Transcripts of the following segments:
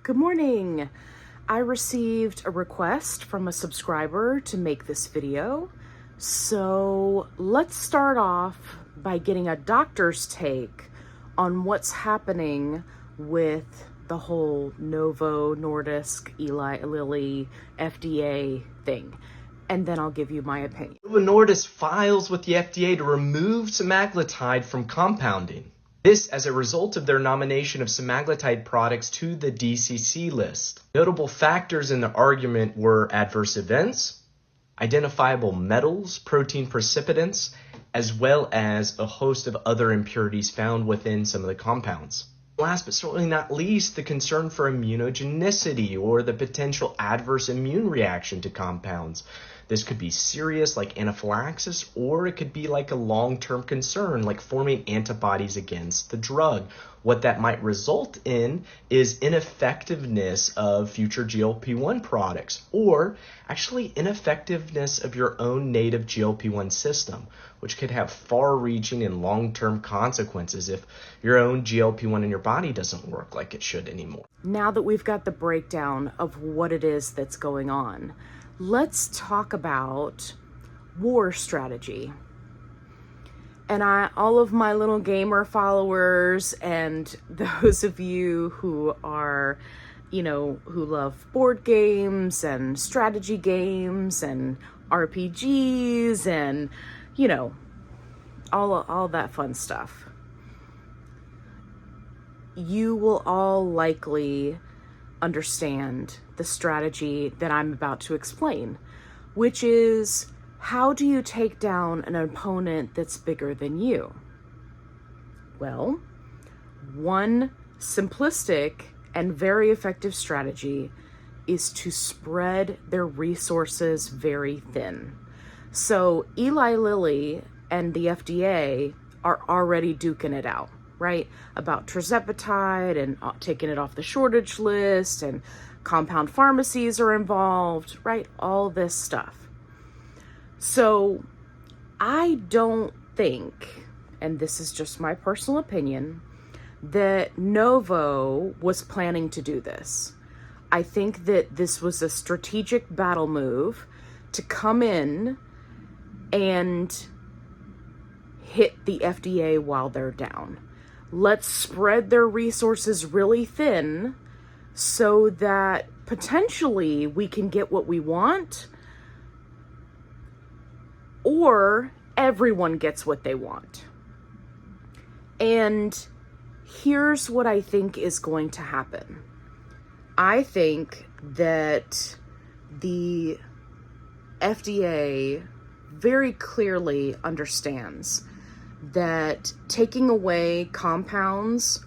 Good morning. I received a request from a subscriber to make this video. So let's start off by getting a doctor's take on what's happening with the whole Novo, Nordisk, Eli Lilly, FDA thing. And then I'll give you my opinion. Novo Nordisk files with the FDA to remove semaglutide from compounding. This as a result of their nomination of semaglutide products to the DCC list. Notable factors in the argument were adverse events, identifiable metals, protein precipitants, as well as a host of other impurities found within some of the compounds. Last but certainly not least, the concern for immunogenicity or the potential adverse immune reaction to compounds. This could be serious like anaphylaxis, or it could be like a long-term concern like forming antibodies against the drug. What that might result in is ineffectiveness of future GLP-1 products, or actually ineffectiveness of your own native GLP-1 system, which could have far-reaching and long-term consequences if your own GLP-1 in your body doesn't work like it should anymore. Now that we've got the breakdown of what it is that's going on, let's talk about war strategy. And all of my little gamer followers and those of you who are, who love board games and strategy games and RPGs and, all that fun stuff. You will all likely understand the strategy that I'm about to explain, which is, how do you take down an opponent that's bigger than you? Well, one simplistic and very effective strategy is to spread their resources very thin. So Eli Lilly and the FDA are already duking it out, right? About Tirzepatide and taking it off the shortage list, and compound pharmacies are involved, right? All this stuff. So I don't think, and this is just my personal opinion, that Novo was planning to do this. I think that this was a strategic battle move to come in and hit the FDA while they're down. Let's spread their resources really thin so that potentially we can get what we want, or everyone gets what they want. And here's what I think is going to happen. I think that the FDA very clearly understands that taking away compounds,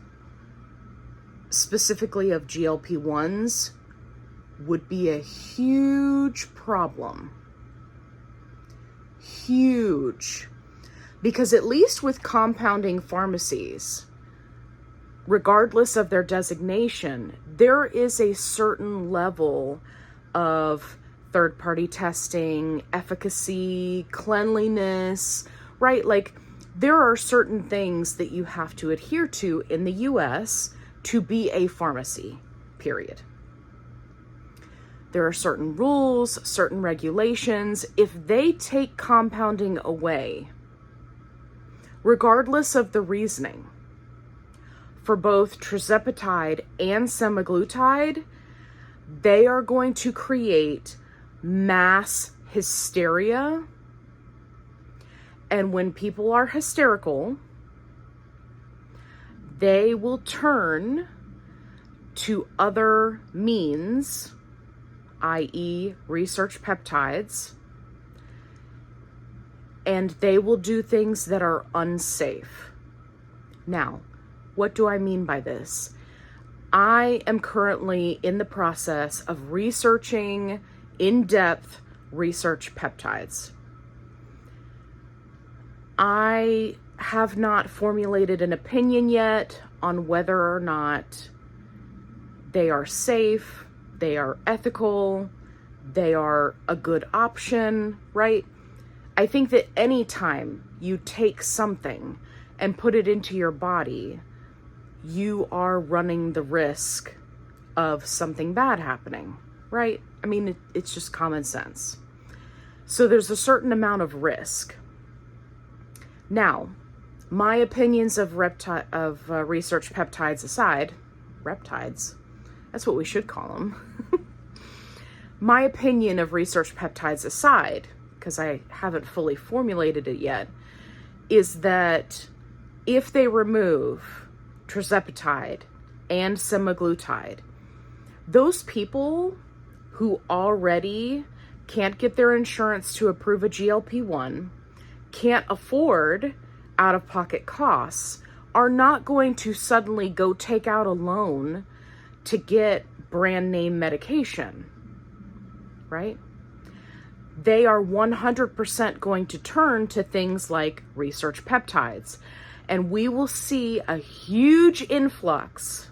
specifically of GLP-1s, would be a huge problem. Huge. Because at least with compounding pharmacies, regardless of their designation, there is a certain level of third-party testing, efficacy, cleanliness, right? Like, there are certain things that you have to adhere to in the US to be a pharmacy, period. There are certain rules, certain regulations. If they take compounding away, regardless of the reasoning, for both Tirzepatide and Semaglutide, they are going to create mass hysteria. And when people are hysterical, they will turn to other means, i.e. research peptides, and they will do things that are unsafe. Now, what do I mean by this? I am currently in the process of researching in-depth research peptides. I have not formulated an opinion yet on whether or not they are safe, they are ethical, they are a good option, right? I think that anytime you take something and put it into your body, you are running the risk of something bad happening, right? I mean, it's just common sense. So there's a certain amount of risk. Now, my opinions of research peptides aside, reptides, that's what we should call them. My opinion of research peptides aside, because I haven't fully formulated it yet, is that if they remove Tirzepatide and Semaglutide, those people who already can't get their insurance to approve a GLP-1, can't afford out-of-pocket costs, are not going to suddenly go take out a loan to get brand name medication, right? They are 100% going to turn to things like research peptides. And we will see a huge influx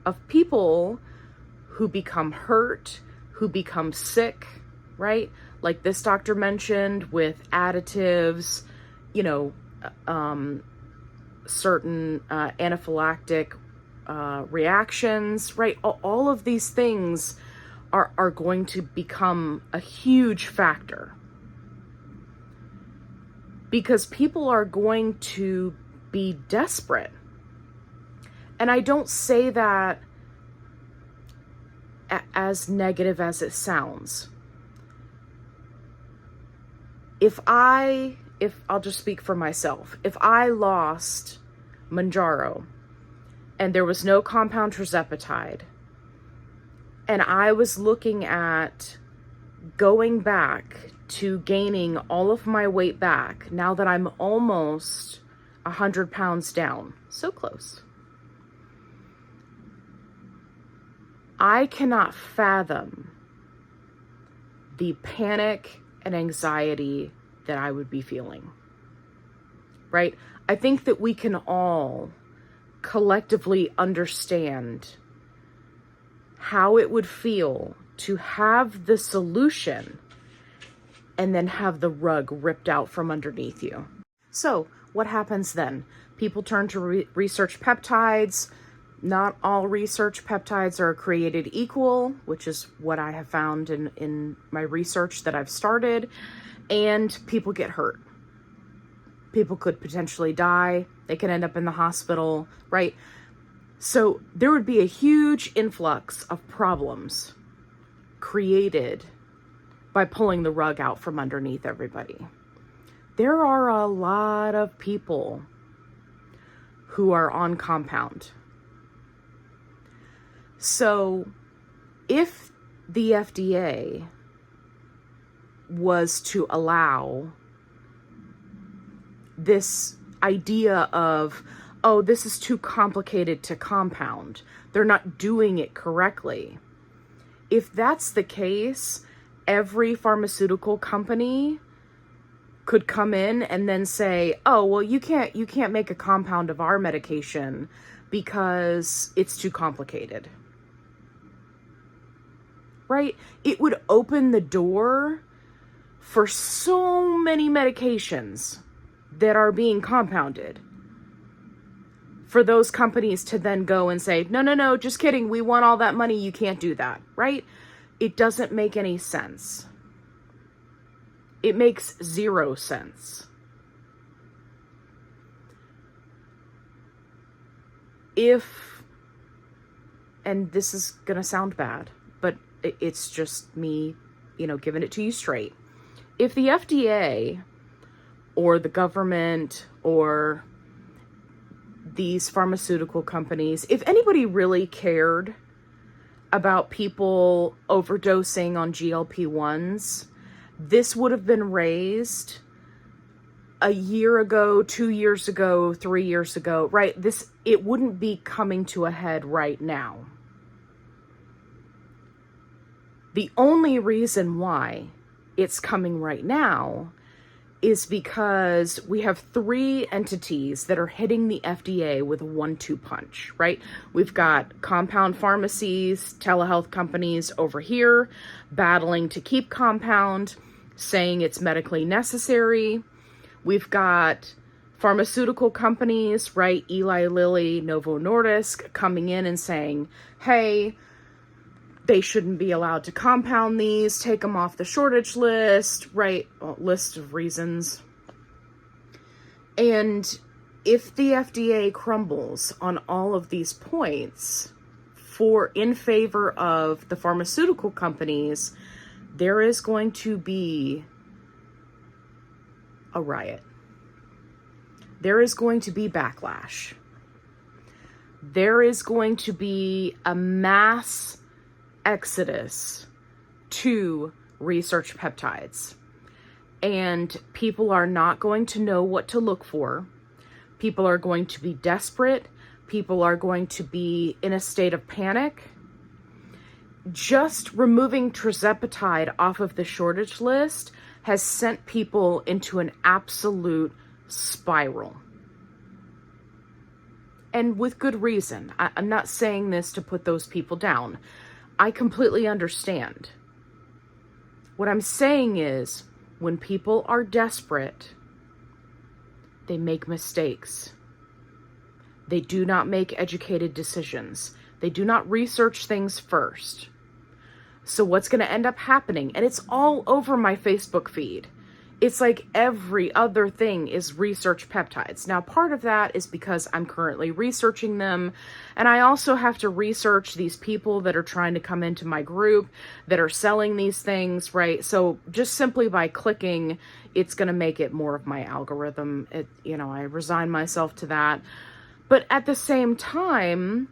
of people who become hurt, who become sick, right? Like this doctor mentioned, with additives, certain anaphylactic reactions, right? All of these things are going to become a huge factor, because people are going to be desperate. And I don't say that as negative as it sounds. If I'll just speak for myself, if I lost Mounjaro and there was no compound Tirzepatide, and I was looking at going back to gaining all of my weight back now that I'm almost 100 pounds down, so close, I cannot fathom the panic and anxiety that I would be feeling, right? I think that we can all collectively understand how it would feel to have the solution and then have the rug ripped out from underneath you. So what happens then? People turn to research peptides. Not all research peptides are created equal, which is what I have found in my research that I've started, and people get hurt. People could potentially die. They could end up in the hospital, right? So there would be a huge influx of problems created by pulling the rug out from underneath everybody. There are a lot of people who are on compound. So if the FDA was to allow this idea of, oh, this is too complicated to compound, they're not doing it correctly. If that's the case, every pharmaceutical company could come in and then say, oh, well, you can't make a compound of our medication because it's too complicated. Right? It would open the door for so many medications that are being compounded for those companies to then go and say, no, just kidding. We want all that money. You can't do that, right? It doesn't make any sense. It makes zero sense. And this is going to sound bad, but it's just me, giving it to you straight. If the FDA or the government or these pharmaceutical companies, if anybody really cared about people overdosing on GLP-1s, this would have been raised a year ago, 2 years ago, 3 years ago, right? It wouldn't be coming to a head right now. The only reason why it's coming right now is because we have 3 entities that are hitting the FDA with a 1-2 punch, right? We've got compound pharmacies, telehealth companies over here battling to keep compound, saying it's medically necessary. We've got pharmaceutical companies, right? Eli Lilly, Novo Nordisk coming in and saying, hey, they shouldn't be allowed to compound these, take them off the shortage list, right? Well, list of reasons. And if the FDA crumbles on all of these points in favor of the pharmaceutical companies, there is going to be a riot. There is going to be backlash. There is going to be a mass exodus to research peptides. And people are not going to know what to look for. People are going to be desperate. People are going to be in a state of panic. Just removing Tirzepatide off of the shortage list has sent people into an absolute spiral. And with good reason. I'm not saying this to put those people down. I completely understand. What I'm saying is, when people are desperate, they make mistakes. They do not make educated decisions. They do not research things first. So what's going to end up happening? And it's all over my Facebook feed. It's like every other thing is research peptides. Now, part of that is because I'm currently researching them. And I also have to research these people that are trying to come into my group that are selling these things, right? So just simply by clicking, it's going to make it more of my algorithm. I resign myself to that. But at the same time,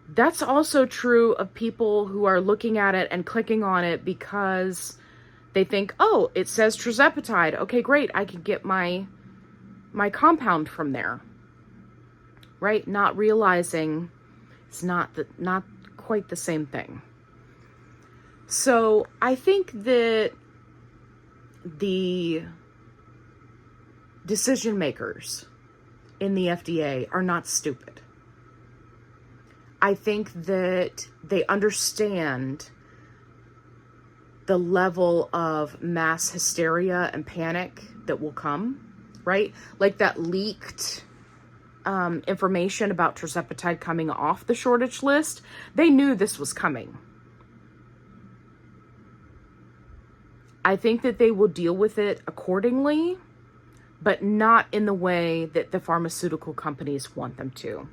that's also true of people who are looking at it and clicking on it because they think, oh, it says Tirzepatide. Okay, great. I can get my compound from there. Right? Not realizing it's not quite the same thing. So I think that the decision makers in the FDA are not stupid. I think that they understand the level of mass hysteria and panic that will come, right? Like that leaked information about Tirzepatide coming off the shortage list. They knew this was coming. I think that they will deal with it accordingly, but not in the way that the pharmaceutical companies want them to.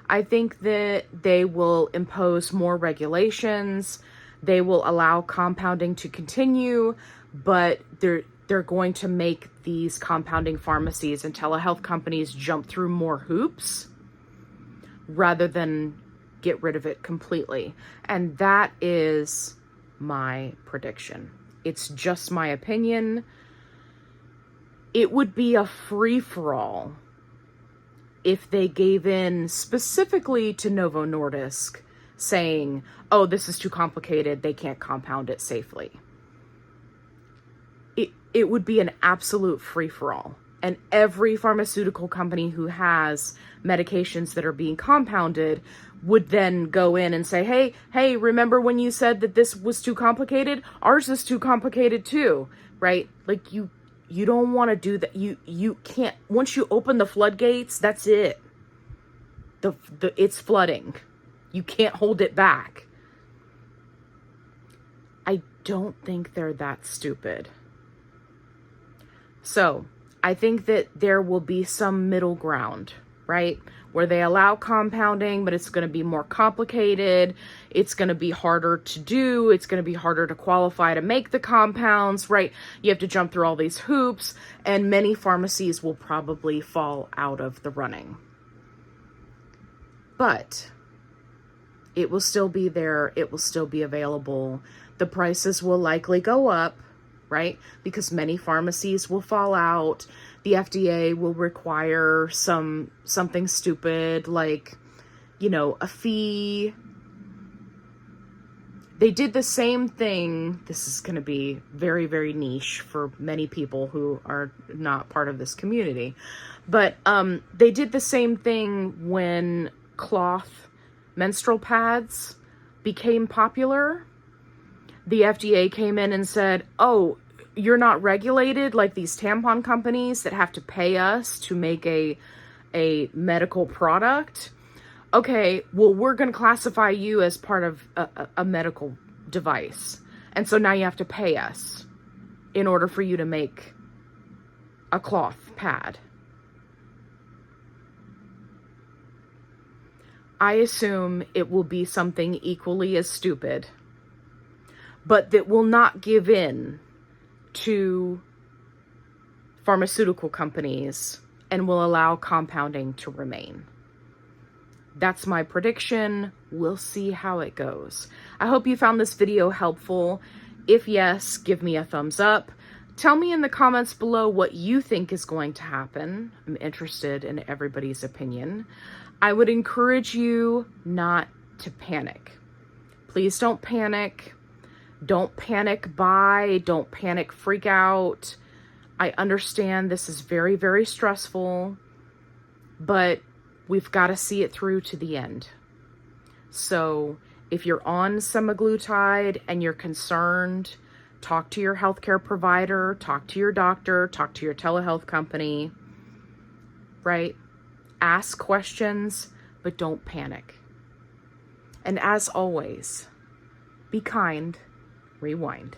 I think that they will impose more regulations. They will allow compounding to continue, but they're going to make these compounding pharmacies and telehealth companies jump through more hoops rather than get rid of it completely. And that is my prediction. It's just my opinion. It would be a free-for-all if they gave in specifically to Novo Nordisk, saying, oh, this is too complicated, they can't compound it safely. It would be an absolute free-for-all. And every pharmaceutical company who has medications that are being compounded would then go in and say, hey, remember when you said that this was too complicated? Ours is too complicated too, right? Like you don't want to do that. You can't, once you open the floodgates, that's it. It's flooding. You can't hold it back. I don't think they're that stupid. So I think that there will be some middle ground, right? Where they allow compounding, but it's going to be more complicated. It's going to be harder to do. It's going to be harder to qualify to make the compounds, right? You have to jump through all these hoops, and many pharmacies will probably fall out of the running. But it will still be there. It will still be available. The prices will likely go up, right? Because many pharmacies will fall out. The FDA will require something stupid like, a fee. They did the same thing. This is going to be very, very niche for many people who are not part of this community. But they did the same thing when cloth menstrual pads became popular. The FDA came in and said, oh, you're not regulated like these tampon companies that have to pay us to make a medical product. okay, well, we're going to classify you as part of a medical device. And so now you have to pay us in order for you to make a cloth pad. I assume it will be something equally as stupid, but that will not give in to pharmaceutical companies and will allow compounding to remain. That's my prediction. We'll see how it goes. I hope you found this video helpful. If yes, give me a thumbs up. Tell me in the comments below what you think is going to happen. I'm interested in everybody's opinion. I would encourage you not to panic. Please don't panic. Don't panic buy. Don't panic freak out. I understand this is very, very stressful, but we've got to see it through to the end. So if you're on semaglutide and you're concerned, talk to your healthcare provider, talk to your doctor, talk to your telehealth company, right? Ask questions, but don't panic. And as always, be kind, rewind.